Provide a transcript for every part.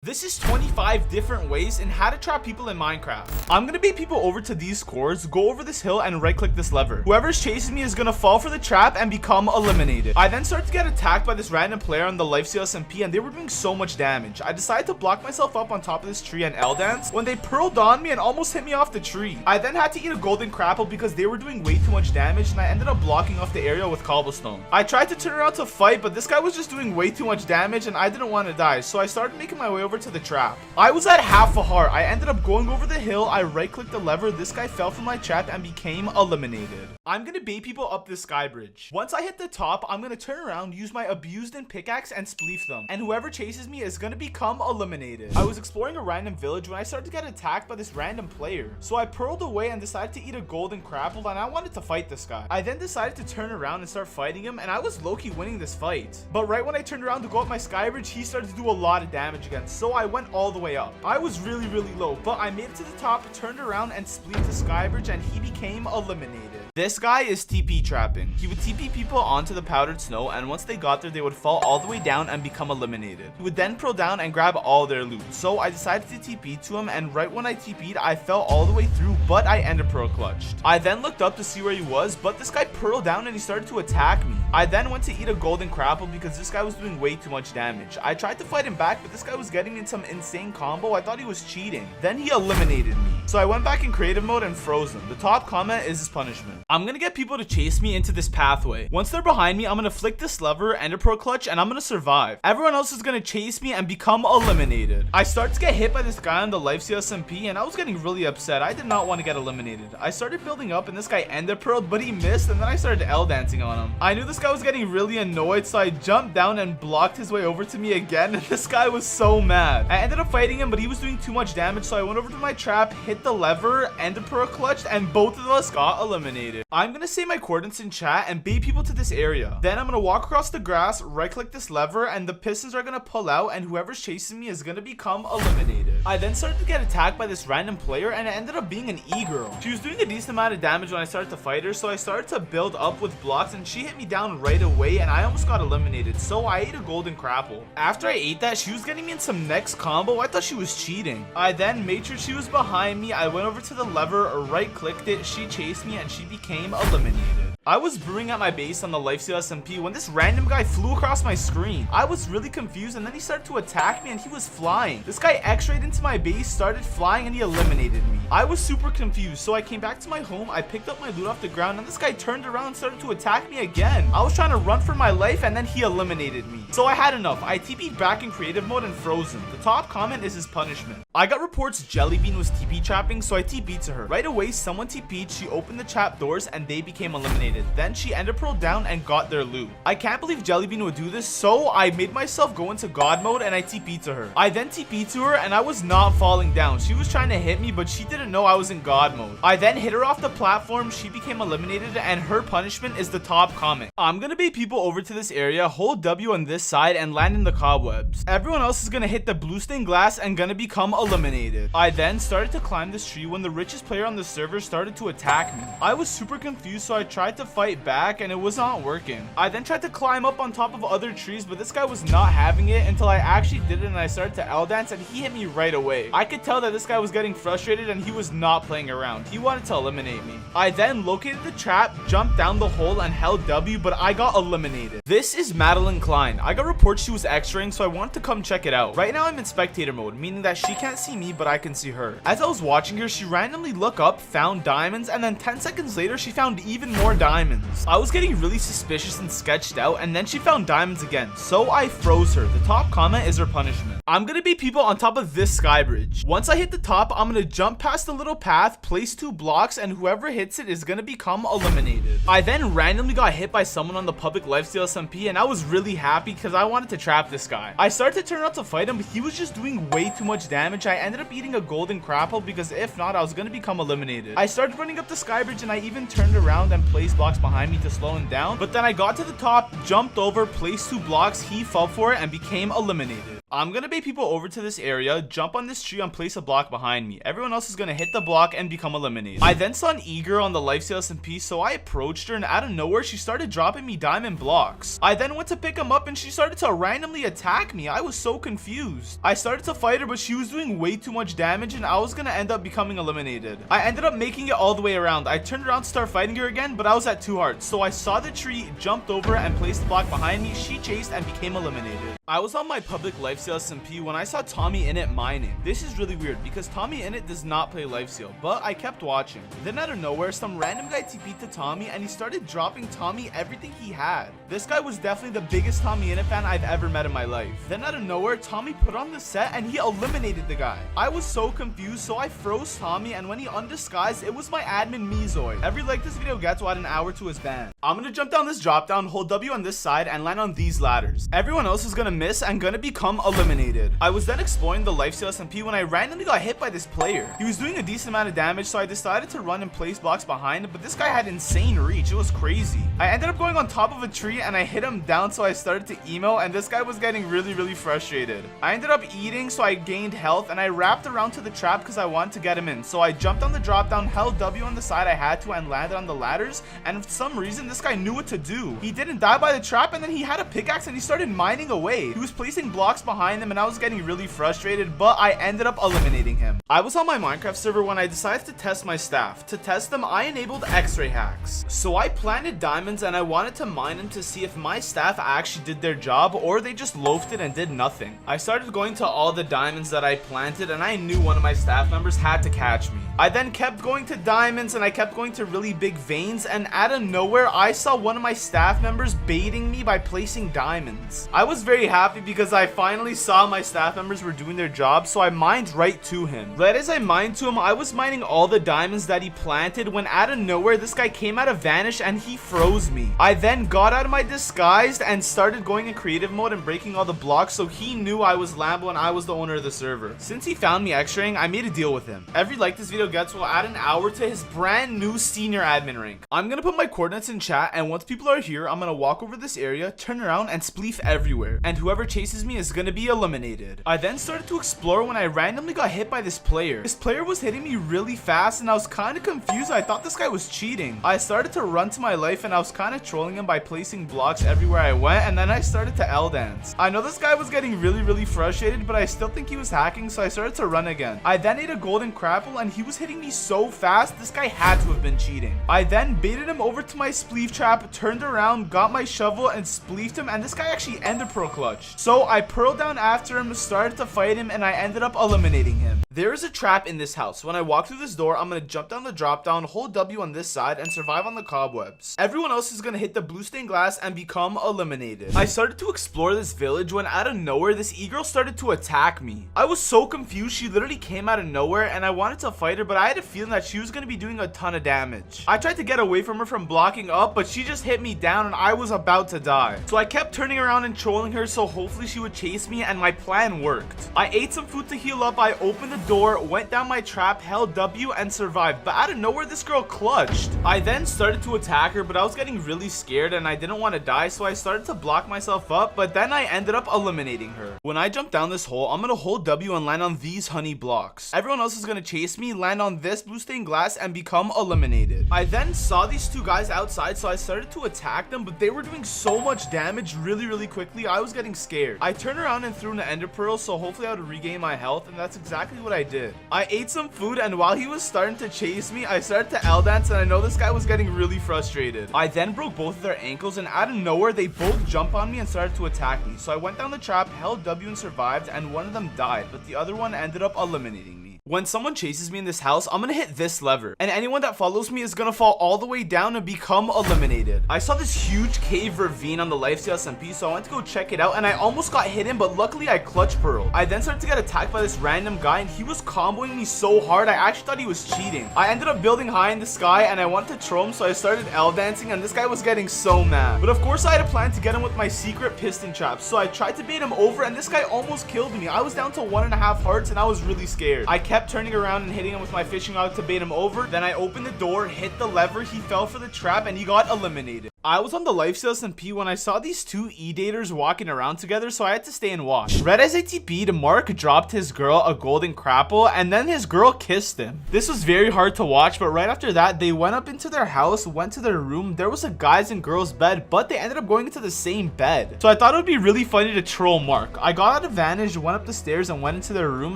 This is 25 different ways in how to trap people in Minecraft. I'm gonna bait people over to these cores, go over this hill, and right click this lever. Whoever's chasing me is gonna fall for the trap and become eliminated. I then start to get attacked by this random player on the lifesteal SMP, and they were doing so much damage. I decided to block myself up on top of this tree and L dance when they pearled on me and almost hit me off the tree. I then had to eat a golden crapple because they were doing way too much damage, and I ended up blocking off the area with cobblestone. I tried to turn around to fight, but this guy was just doing way too much damage and I didn't want to die, so I started making my way over to the trap. I was at half a heart. I ended up going over the hill. I right clicked the lever. This guy fell from my trap and became eliminated. I'm gonna bait people up this sky bridge. Once I hit the top, I'm gonna turn around, use my abused and pickaxe and spleef them, and whoever chases me is gonna become eliminated. I was exploring a random village when I started to get attacked by this random player, so I pearled away and decided to eat a golden crapple, and I wanted to fight this guy. I then decided to turn around and start fighting him, and I was low-key winning this fight, but right when I turned around to go up my sky bridge, he started to do a lot of damage again, so I went all the way up. I was really low, but I made it to the top, turned around and spleefed the sky bridge, and he became eliminated. This guy is TP trapping. He would TP people onto the powdered snow, and once they got there, they would fall all the way down and become eliminated. He would then pearl down and grab all their loot. So I decided to TP to him, and right when I TP'd, I fell all the way through, but I ender pearl clutched. I then looked up to see where he was, but this guy pearled down and he started to attack me. I then went to eat a golden crapple because this guy was doing way too much damage. I tried to fight him back, but this guy was getting in some insane combo. I thought he was cheating. Then he eliminated me. So I went back in creative mode and froze him. The top comment is his punishment. I'm gonna get people to chase me into this pathway. Once they're behind me, I'm gonna flick this lever, ender pearl clutch, and I'm gonna survive. Everyone else is gonna chase me and become eliminated. I start to get hit by this guy on the lifesteal SMP, and I was getting really upset. I did not want to get eliminated. I started building up, and this guy ender pearled, but he missed, and then I started L dancing on him. I knew this guy was getting really annoyed, so I jumped down and blocked his way over to me again, and this guy was so mad. I ended up fighting him, but he was doing too much damage, so I went over to my trap, hit the lever, ender pearl clutched, and both of us got eliminated. I'm gonna say my coordinates in chat and bait people to this area. Then I'm gonna walk across the grass, right click this lever, and the pistons are gonna pull out, and whoever's chasing me is gonna become eliminated. I then started to get attacked by this random player, and it ended up being an E-girl. She was doing a decent amount of damage when I started to fight her, so I started to build up with blocks, and she hit me down right away, and I almost got eliminated, so I ate a golden crapple. After I ate that, she was getting me in some next combo. I thought she was cheating. I then made sure she was behind me. I went over to the lever, right clicked it, she chased me, and she became eliminated. I was brewing at my base on the lifesteal SMP when this random guy flew across my screen. I was really confused, and then he started to attack me, and he was flying. This guy x-rayed into my base, started flying, and he eliminated me. I was super confused, so I came back to my home. I picked up my loot off the ground, and this guy turned around and started to attack me again. I was trying to run for my life, and then he eliminated me. So I had enough. I TP'd back in creative mode and froze him. The top comment is his punishment. I got reports Jellybean was TP trapping, so I TP'd to her. Right away, someone TP'd, she opened the trap doors, and they became eliminated. Then she ender pearled down and got their loot. I can't believe Jellybean would do this, so I made myself go into God mode and I TP'd to her. I then TP'd to her, and I was not falling down. She was trying to hit me, but she didn't know I was in God mode. I then hit her off the platform. She became eliminated, and her punishment is the top comment. I'm gonna bait people over to this area, hold W on this side, and land in the cobwebs. Everyone else is gonna hit the blue stained glass and gonna become eliminated. I then started to climb this tree when the richest player on the server started to attack me. I was super confused, so I tried to fight back, and it was not working. I then tried to climb up on top of other trees, but this guy was not having it until I actually did it, and I started to L dance, and he hit me right away. I could tell that this guy was getting frustrated, and he was not playing around. He wanted to eliminate me. I then located the trap, jumped down the hole, and held W, but I got eliminated. This is Madeline Klein. I got reports she was X-raying, so I wanted to come check it out. Right now I'm in spectator mode, meaning that she can't see me, but I can see her. As I was watching her, she randomly looked up, found diamonds, and then 10 seconds later she found even more diamonds. I was getting really suspicious and sketched out, and then she found diamonds again, so I froze her. The top comment is her punishment. I'm gonna be people on top of this sky bridge. Once I hit the top, I'm gonna jump past the little path, place 2 blocks, and whoever hits it is gonna become eliminated. I then randomly got hit by someone on the public lifesteal SMP, and I was really happy because I wanted to trap this guy. I started to turn out to fight him, but he was just doing way too much damage. I ended up eating a golden crapple because if not, I was gonna become eliminated. I started running up the sky bridge, and I even turned around and placed blocks behind me to slow him down, but then I got to the top, jumped over, placed 2 blocks, he fell for it, and became eliminated. I'm gonna bait people over to this area, jump on this tree and place a block behind me. Everyone else is gonna hit the block and become eliminated. I then saw an e-girl on the lifesteal SMP, so I approached her and out of nowhere she started dropping me diamond blocks. I then went to pick them up and she started to randomly attack me. I was so confused. I started to fight her, but she was doing way too much damage and I was gonna end up becoming eliminated. I ended up making it all the way around. I turned around to start fighting her again, but I was at 2 hearts. So I saw the tree, jumped over and placed the block behind me. She chased and became eliminated. I was on my public lifesteal SMP when I saw Tommyinit mining. This is really weird because Tommyinit does not play lifesteal, but I kept watching. Then out of nowhere, some random guy TP'd to Tommy and he started dropping Tommy everything he had. This guy was definitely the biggest Tommyinit fan I've ever met in my life. Then out of nowhere, Tommy put on the set and he eliminated the guy. I was so confused, so I froze Tommy, and when he undisguised, it was my admin Mezoid. Every like this video gets will add an hour to his ban. I'm gonna jump down this drop down, hold W on this side and land on these ladders. Everyone else is gonna miss and gonna become eliminated. I was then exploring the lifesteal SMP when I randomly got hit by this player. He was doing a decent amount of damage, so I decided to run and place blocks behind him, but this guy had insane reach. It was crazy. I ended up going on top of a tree and I hit him down, so I started to emo and this guy was getting really frustrated. I ended up eating, so I gained health and I wrapped around to the trap because I wanted to get him in. So I jumped on the drop down, held W on the side I had to and landed on the ladders, and for some reason this guy knew what to do. He didn't die by the trap and then he had a pickaxe and he started mining away. He was placing blocks behind him and I was getting really frustrated, but I ended up eliminating him. I was on my Minecraft server when I decided to test my staff. To test them, I enabled X-ray hacks. So I planted diamonds and I wanted to mine them to see if my staff actually did their job or they just loafed it and did nothing. I started going to all the diamonds that I planted and I knew one of my staff members had to catch me. I then kept going to diamonds and I kept going to really big veins, and out of nowhere I saw one of my staff members baiting me by placing diamonds. I was very happy because I finally saw my staff members were doing their job, so I mined right to him. Right as I mined to him, I was mining all the diamonds that he planted when out of nowhere this guy came out of vanish and he froze me. I then got out of my disguise and started going in creative mode and breaking all the blocks, so he knew I was Lambo and I was the owner of the server. Since he found me X-raying, I made a deal with him. Every like this video gets will add an hour to his brand new senior admin rank. I'm gonna put my coordinates in chat, and once people are here, I'm gonna walk over this area, turn around and spleef everywhere, and whoever chases me is gonna be eliminated. I then started to explore when I randomly got hit by this player. This player was hitting me really fast and I was kind of confused. I thought this guy was cheating. I started to run to my life and I was kind of trolling him by placing blocks everywhere I went, and then I started to L dance. I know this guy was getting really frustrated, but I still think he was hacking, so I started to run again. I then ate a golden crapple and he was hitting me so fast, this guy had to have been cheating. I then baited him over to my spleef trap, turned around, got my shovel and spleefed him, and this guy actually ender pearl clutched. So I pearled down after him, started to fight him, and I ended up eliminating him. There is a trap in this house. When I walk through this door, I'm gonna jump down the drop down, hold W on this side and survive on the cobwebs. Everyone else is gonna hit the blue stained glass and become eliminated. I started to explore this village when out of nowhere this e-girl started to attack me. I was so confused. She literally came out of nowhere and I wanted to fight her, but I had a feeling that she was gonna be doing a ton of damage. I tried to get away from her from blocking up, but she just hit me down and I was about to die. So I kept turning around and trolling her, so hopefully she would chase me, and my plan worked. I ate some food to heal up, I opened the door, went down my trap, held W and survived, but out of nowhere this girl clutched. I then started to attack her, but I was getting really scared and I didn't want to die, so I started to block myself up, but then I ended up eliminating her. When I jump down this hole, I'm gonna hold W and land on these honey blocks. Everyone else is gonna chase me, land on this blue stained glass and become eliminated. I then saw these two guys outside, so I started to attack them, but they were doing so much damage really quickly, I was getting scared. I turned around and threw an ender pearl, so hopefully I would regain my health, and that's exactly what I did. I ate some food, and while he was starting to chase me, I started to L dance, and I know this guy was getting really frustrated. I then broke both of their ankles, and out of nowhere they both jumped on me and started to attack me. So I went down the trap, held W and survived, and one of them died, but the other one ended up eliminating me. When someone chases me in this house, I'm gonna hit this lever, and anyone that follows me is gonna fall all the way down and become eliminated. I saw this huge cave ravine on the lifesteal SMP, so I went to go check it out, and I almost got hit in, but luckily I clutch pearl. I then started to get attacked by this random guy, and he was comboing me so hard I actually thought he was cheating. I ended up building high in the sky, and I wanted to troll him, so I started L dancing, and this guy was getting so mad. But of course I had a plan to get him with my secret piston trap, so I tried to bait him over, and this guy almost killed me. I was down to 1.5 hearts, and I was really scared. I kept turning around and hitting him with my fishing rod to bait him over. Then I opened the door, hit the lever, he fell for the trap, and he got eliminated. I was on the lifesteal SMP when I saw these two E-daters walking around together, so I had to stay and watch. Right as I TP'd, Mark dropped his girl a golden crapple, and then his girl kissed him. This was very hard to watch, but right after that, they went up into their house, went to their room. There was a guys and girls bed, but they ended up going into the same bed. So I thought it would be really funny to troll Mark. I got out of advantage, went up the stairs and went into their room,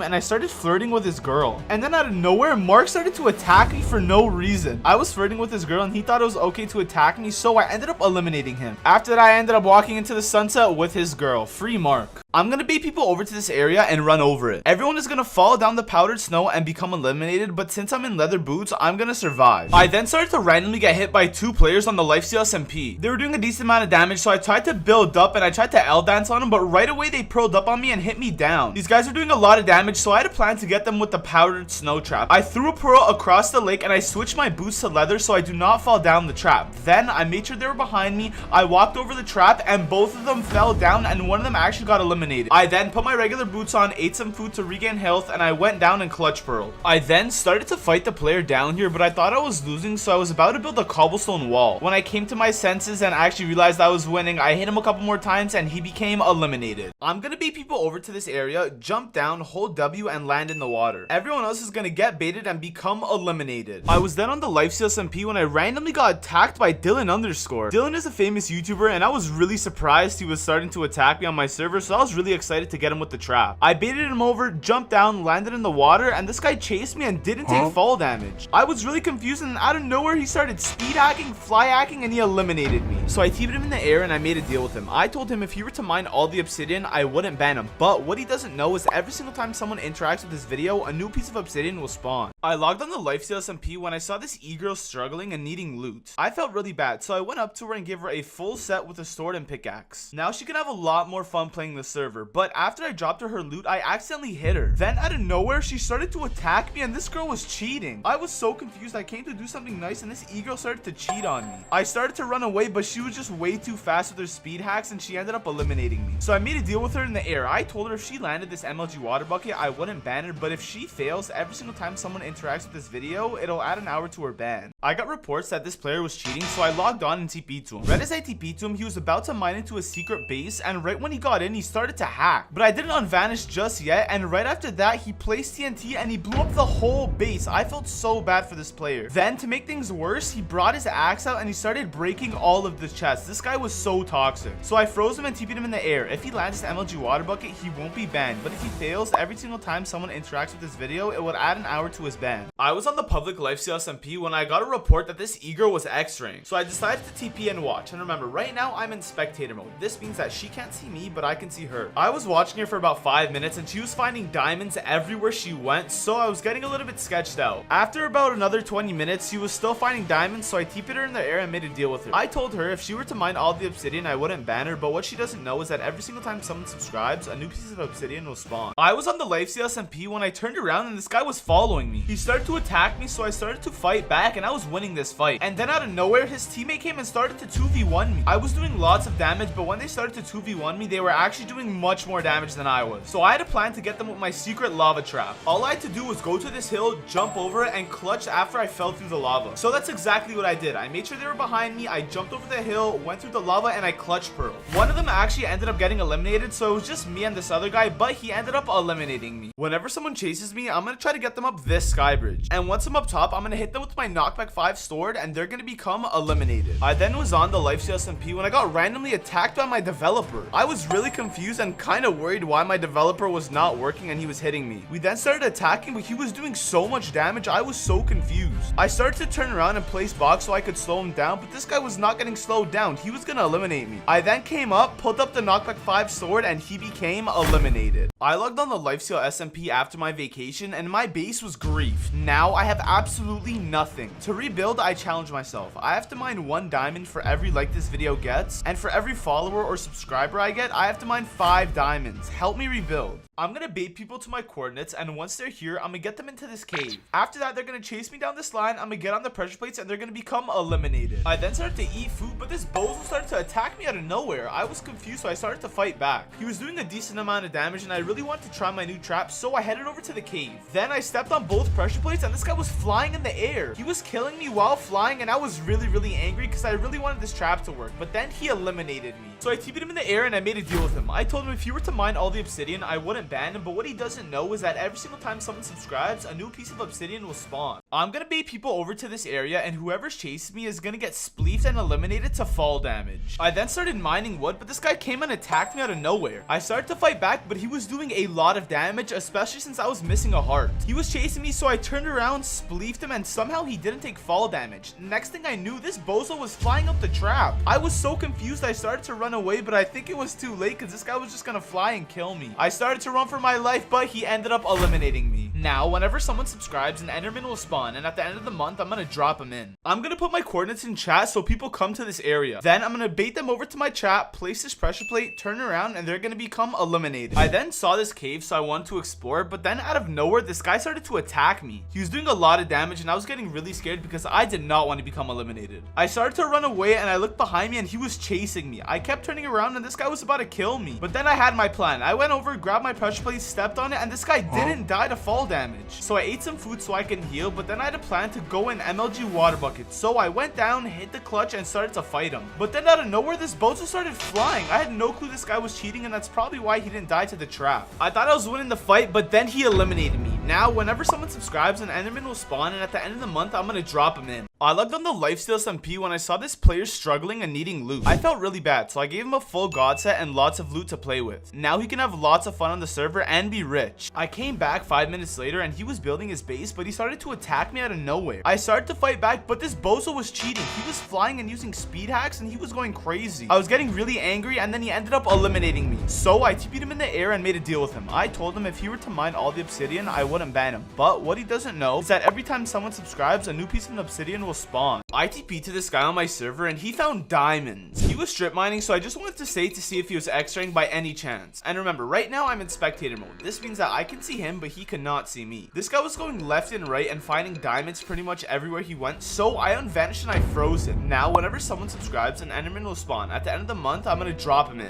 and I started flirting with his girl. And then out of nowhere, Mark started to attack me for no reason. I was flirting with his girl and he thought it was okay to attack me, so I ended up eliminating him. After that, I ended up walking into the sunset with his girl. Free Mark. I'm gonna bait people over to this area and run over it. Everyone is gonna fall down the powdered snow and become eliminated, but since I'm in leather boots, I'm gonna survive. I then started to randomly get hit by two players on the lifesteal SMP. They were doing a decent amount of damage, so I tried to build up and I tried to L dance on them, but right away they pearled up on me and hit me down. These guys were doing a lot of damage, so I had a plan to get them with the powdered snow trap. I threw a pearl across the lake and I switched my boots to leather so I do not fall down the trap. Then I made sure they were behind me. I walked over the trap and both of them fell down and one of them actually got eliminated. I then put my regular boots on, ate some food to regain health, and I went down and clutch pearled. I then started to fight the player down here, but I thought I was losing, so I was about to build a cobblestone wall. When I came to my senses and actually realized I was winning, I hit him a couple more times and he became eliminated. I'm gonna bait people over to this area, jump down, hold W, and land in the water. Everyone else is gonna get baited and become eliminated. I was then on the lifesteal SMP when I randomly got attacked by Dylan underscore. Dylan is a famous YouTuber and I was really surprised he was starting to attack me on my server, so I was really excited to get him with the trap. I baited him over, jumped down, landed in the water, and this guy chased me and didn't take fall damage. I was really confused, and out of nowhere he started speed hacking, fly hacking, and he eliminated me. So I TP'd him in the air and I made a deal with him. I told him if he were to mine all the obsidian, I wouldn't ban him, but what he doesn't know is every single time someone interacts with this video, a new piece of obsidian will spawn. I logged on the lifesteal SMP when I saw this e-girl struggling and needing loot. I felt really bad, so I went up to her and gave her a full set with a sword and pickaxe. Now she can have a lot more fun playing the server, but after I dropped her loot, I accidentally hit her. Then out of nowhere, she started to attack me and this girl was cheating. I was so confused. I came to do something nice and this e-girl started to cheat on me. I started to run away, but she was just way too fast with her speed hacks and she ended up eliminating me. So I made a deal with her in the air. I told her if she landed this MLG water bucket, I wouldn't ban her, but if she fails, every single time someone interacts with this video, it'll add an hour to her ban. I got reports that this player was cheating, so I logged on and TP'd to him. Right as I TP'd to him, he was about to mine into a secret base, and right when he got in, he started to hack. But I didn't unvanish just yet, and right after that, he placed TNT and he blew up the whole base. I felt so bad for this player. Then, to make things worse, he brought his axe out and he started breaking all of the chests. This guy was so toxic. So I froze him and TP'd him in the air. If he lands this MLG water bucket, he won't be banned. But if he fails, every single time someone interacts with this video, it would add an hour to his ban. I was on the public lifesteal SMP when I got a report that this e-girl was X-raying. So I decided to TP and watch. And remember, right now I'm in spectator mode. This means that she can't see me, but I can see her. I was watching her for about 5 minutes and she was finding diamonds everywhere she went, so I was getting a little bit sketched out. After about another 20 minutes, she was still finding diamonds, so I TP'd her in the air and made a deal with her. I told her if she were to mine all the obsidian, I wouldn't ban her, but what she doesn't know is that every single time someone subscribes, a new piece of obsidian will spawn. I was on the lifesteal SMP when I turned around and this guy was following me. He started to attack me, so I started to fight back and I was winning this fight. And then out of nowhere, his teammate came and started to 2v1 me. I was doing lots of damage, but when they started to 2v1 me, they were actually doing much more damage than I was. So I had a plan to get them with my secret lava trap. All I had to do was go to this hill, jump over it, and clutch after I fell through the lava. So that's exactly what I did. I made sure they were behind me, I jumped over the hill, went through the lava, and I clutched pearl. One of them actually ended up getting eliminated, so it was just me and this other guy, but he ended up eliminating me. Whenever someone chases me, I'm gonna try to get them up this sky bridge. And once I'm up top, I'm gonna hit them with my knockback 5 sword, and they're gonna become eliminated. I then was on the lifesteal SMP when I got randomly attacked by my developer. I was really confused and kind of worried why my developer was not working and he was hitting me. We then started attacking, but he was doing so much damage, I was so confused. I started to turn around and place box so I could slow him down, but this guy was not getting slowed down. He was gonna eliminate me. I then came up, pulled up the knockback 5 sword, and he became eliminated. I logged on the lifesteal SMP after my vacation, and my base was grief. Now I have absolutely nothing. To rebuild, I challenge myself. I have to mine 1 diamond for every like this video gets, and for every follower or subscriber I get, I have to mine 5 diamonds. Help me rebuild. I'm gonna bait people to my coordinates, and once they're here, I'm gonna get them into this cave. After that, they're gonna chase me down this line, I'm gonna get on the pressure plates, and they're gonna become eliminated. I then started to eat food, but this bozo started to attack me out of nowhere. I was confused, so I started to fight back. He was doing a decent amount of damage, and I really wanted to try my new trap, so I headed over to the cave. Then I stepped on both pressure plates and this guy was flying in the air. He was killing me while flying and I was really angry because I really wanted this trap to work, but then he eliminated me. So I TP'd him in the air and I made a deal with him. I told him if he were to mine all the obsidian, I wouldn't ban him, but what he doesn't know is that every single time someone subscribes, a new piece of obsidian will spawn. I'm gonna bait people over to this area and whoever's chasing me is gonna get spleefed and eliminated to fall damage. I then started mining wood, but this guy came and attacked me out of nowhere. I started to fight back, but he was doing a lot of damage, especially since I was missing a heart. He was chasing me, so I turned around, spleefed him, and somehow he didn't take fall damage. Next thing I knew, this bozo was flying up the trap. I was so confused, I started to run away, but I think it was too late because this guy was just gonna fly and kill me. I started to run for my life, but he ended up eliminating me. Now, whenever someone subscribes, an enderman will spawn, and at the end of the month, I'm gonna drop him in. I'm gonna put my coordinates in chat so people come to this area. Then I'm gonna bait them over to my chat, place this pressure plate, turn around, and they're gonna become eliminated. I then saw this cave, so I wanted to explore, but then out of nowhere, this guy started to attack me. He was doing a lot of damage, and I was getting really scared because I did not want to become eliminated. I started to run away, and I looked behind me, and he was chasing me. I kept turning around, and this guy was about to kill me. But then I had my plan. I went over, grabbed my pressure plate, stepped on it, and this guy didn't die to fall damage. So I ate some food so I can heal, but then I had a plan to go in MLG water bucket. So I went down, hit the clutch, and started to fight him. But then out of nowhere, this bozo started flying. I had no clue this guy was cheating, and that's probably why he didn't die to the trap. I thought I was winning the fight, but then he eliminated me. Now, whenever someone subscribes, an enderman will spawn, and at the end of the month, I'm gonna drop him in. I logged on the lifesteal SMP when I saw this player struggling and needing loot. I felt really bad, so I gave him a full god set and lots of loot to play with. Now he can have lots of fun on the server and be rich. I came back 5 minutes later and he was building his base, but he started to attack me out of nowhere. I started to fight back, but this bozo was cheating. He was flying and using speed hacks and he was going crazy. I was getting really angry and then he ended up eliminating me. So I TP'd him in the air and made a deal with him. I told him if he were to mine all the obsidian, I wouldn't ban him. But what he doesn't know is that every time someone subscribes, a new piece of obsidian will spawn. I TP'd to this guy on my server and he found diamonds. He was strip mining, so I just wanted to say to see if he was extracting by any chance. And remember, right now I'm in spectator mode. This means that I can see him, but he cannot see me. This guy was going left and right and finding diamonds pretty much everywhere he went, so I unvanished and I froze him. Now, whenever someone subscribes, an enderman will spawn. At the end of the month, I'm gonna drop him in.